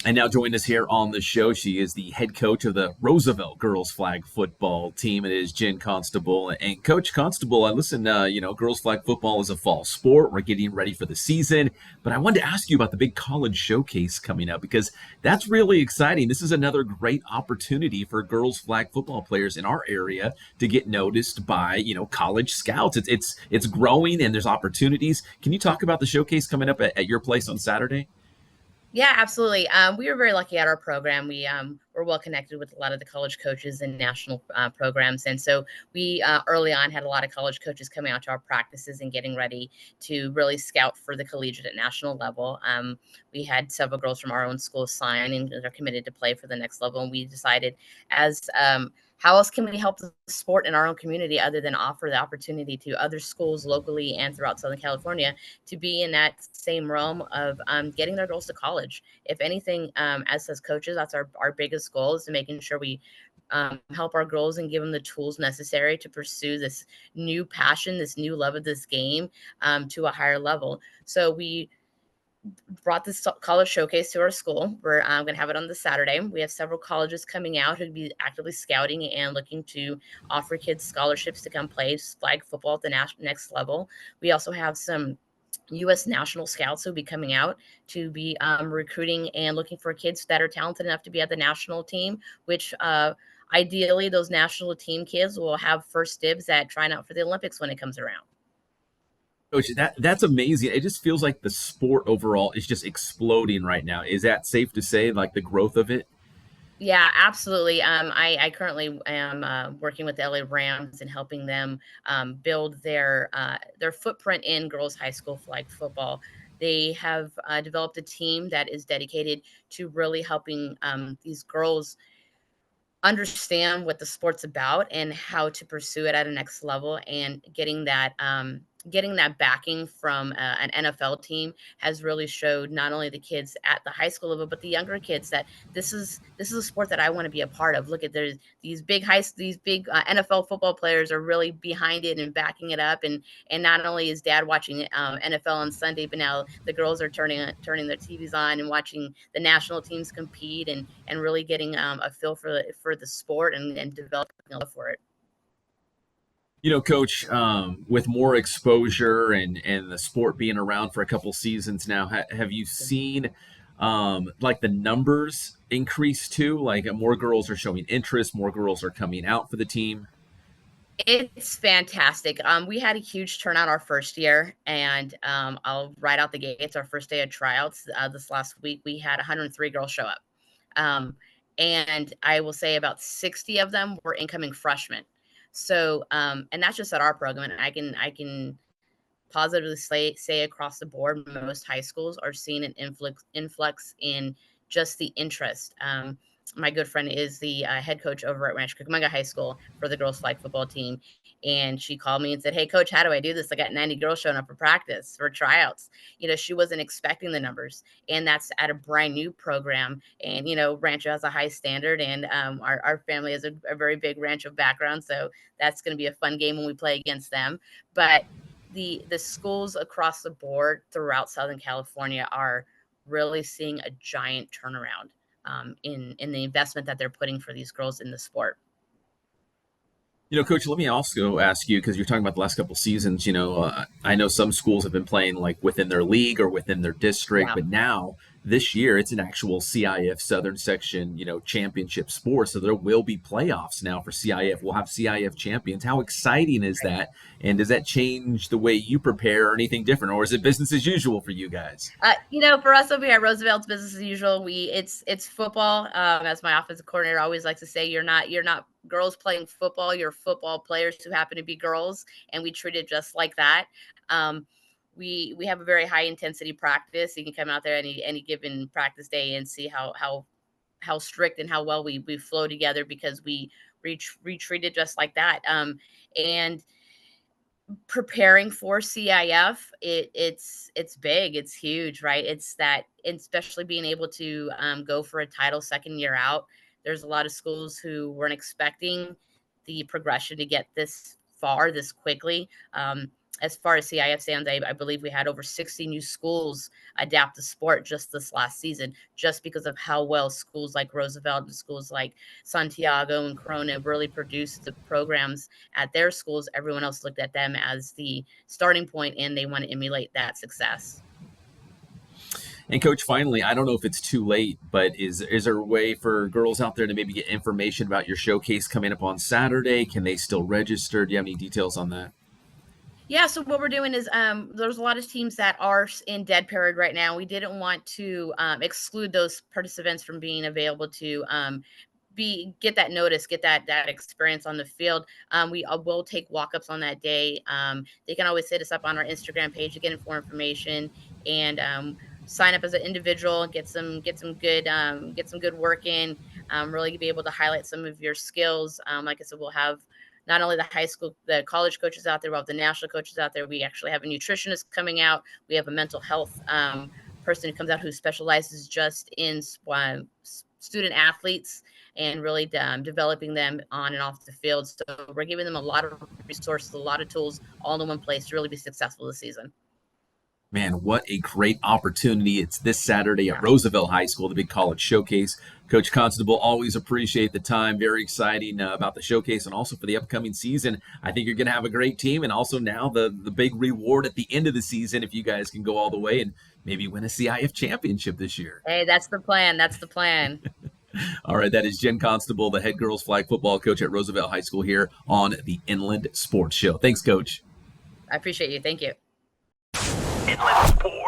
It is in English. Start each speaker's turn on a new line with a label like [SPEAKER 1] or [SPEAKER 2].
[SPEAKER 1] And now joining us here on the show, she is the head coach of the Roosevelt girls flag football team. It is Jen Constable. And Coach Constable, I listen, girls flag football is a fall sport. We're getting ready for the season. But I wanted to ask you about the big college showcase coming up because that's really exciting. This is another great opportunity for girls flag football players in our area to get noticed by, college scouts. It's growing and there's opportunities. Can you talk about the showcase coming up at your place on Saturday?
[SPEAKER 2] Yeah, absolutely. We were very lucky at our program. We were well connected with a lot of the college coaches and national programs. And so we early on had a lot of college coaches coming out to our practices and getting ready to really scout for the collegiate at national level. We had several girls from our own school sign and they're committed to play for the next level. And we decided as how else can we help the sport in our own community other than offer the opportunity to other schools locally and throughout Southern California to be in that same realm of getting their girls to college. If anything, as coaches, that's our biggest goal is to making sure we help our girls and give them the tools necessary to pursue this new passion, this new love of this game to a higher level. So we brought this college showcase to our school. We're going to have it on the Saturday. We have several colleges coming out who'd be actively scouting and looking to offer kids scholarships to come play flag football at the next level. We also have some U.S. national scouts who'll be coming out to be recruiting and looking for kids that are talented enough to be at the national team, which ideally those national team kids will have first dibs at trying out for the Olympics when it comes around.
[SPEAKER 1] Coach, that's amazing. It just feels like the sport overall is just exploding right now. Is that safe to say, like the growth of it?
[SPEAKER 2] Yeah, absolutely. I currently am working with the LA Rams and helping them build their footprint in girls high school flag football. They have developed a team that is dedicated to really helping these girls understand what the sport's about and how to pursue it at a next level, and getting that backing from an NFL team has really showed not only the kids at the high school level but the younger kids that this is a sport that I want to be a part of. Look at there's these big NFL football players are really behind it and backing it up, and not only is dad watching NFL on Sunday, but now the girls are turning their TVs on and watching the national teams compete and really getting a feel for the sport and developing a love for it.
[SPEAKER 1] Coach, with more exposure and the sport being around for a couple seasons now, have you seen like the numbers increase too? Like more girls are showing interest, more girls are coming out for the team.
[SPEAKER 2] It's fantastic. We had a huge turnout our first year, and I'll right out the gates. Our first day of tryouts this last week, we had 103 girls show up, um, and I will say about 60 of them were incoming freshmen. So, and that's just at our program. And I can positively say across the board, most high schools are seeing an influx in just the interest. My good friend is the head coach over at Rancho Cucamonga High School for the girls flag football team, and she called me and said, "Hey, coach, how do I do this? I got 90 girls showing up for practice for tryouts." She wasn't expecting the numbers, and that's at a brand new program. And Rancho has a high standard, and our family has a very big Rancho background, so that's going to be a fun game when we play against them. But the schools across the board throughout Southern California are really seeing a giant turnaround in the investment that they're putting for these girls in the sport.
[SPEAKER 1] Coach, let me also ask you because you're talking about the last couple seasons. I know some schools have been playing like within their league or within their district,
[SPEAKER 2] Yeah.
[SPEAKER 1] but now this year it's an actual CIF Southern Section, championship sport. So there will be playoffs now for CIF. We'll have CIF champions. How exciting is that? And does that change the way you prepare or anything different, or is it business as usual for you guys?
[SPEAKER 2] For us over here at Roosevelt's business as usual. It's football. As my offensive coordinator always likes to say, you're not girls playing football. You're football players who happen to be girls, and we treat it just like that. Um, we have a very high intensity practice. You can come out there any given practice day and see how strict and how well we flow together because we treat it just like that. And preparing for CIF, it's big, it's huge, right? It's that, especially being able to go for a title second year out. There's a lot of schools who weren't expecting the progression to get this far this quickly. as far as CIF stands, I believe we had over 60 new schools adapt the sport just this last season, just because of how well schools like Roosevelt and schools like Santiago and Corona really produced the programs at their schools. Everyone else looked at them as the starting point, and they want to emulate that success.
[SPEAKER 1] And coach, finally, I don't know if it's too late, but is there a way for girls out there to maybe get information about your showcase coming up on Saturday? Can they still register? Do you have any details on that?
[SPEAKER 2] Yeah, so what we're doing is there's a lot of teams that are in dead period right now. We didn't want to exclude those participants from being available to get that notice, get that experience on the field. We will take walk-ups on that day. They can always hit us up on our Instagram page to get more information, and sign up as an individual, get some good work in, really be able to highlight some of your skills. Like I said, we'll have not only the college coaches out there, we'll have the national coaches out there. We actually have a nutritionist coming out. We have a mental health person who comes out who specializes just in student athletes and really developing them on and off the field. So we're giving them a lot of resources, a lot of tools, all in one place to really be successful this season.
[SPEAKER 1] Man, what a great opportunity. It's this Saturday at
[SPEAKER 2] Yeah.
[SPEAKER 1] Roosevelt High School, the big college showcase. Coach Constable, always appreciate the time. Very exciting about the showcase and also for the upcoming season. I think you're going to have a great team, and also now the big reward at the end of the season if you guys can go all the way and maybe win a CIF championship this year.
[SPEAKER 2] Hey, that's the plan. That's the plan.
[SPEAKER 1] All right, that is Jen Constable, the head girls flag football coach at Roosevelt High School here on the Inland Sports Show. Thanks, Coach.
[SPEAKER 2] I appreciate you. Thank you.
[SPEAKER 3] Inland Sports.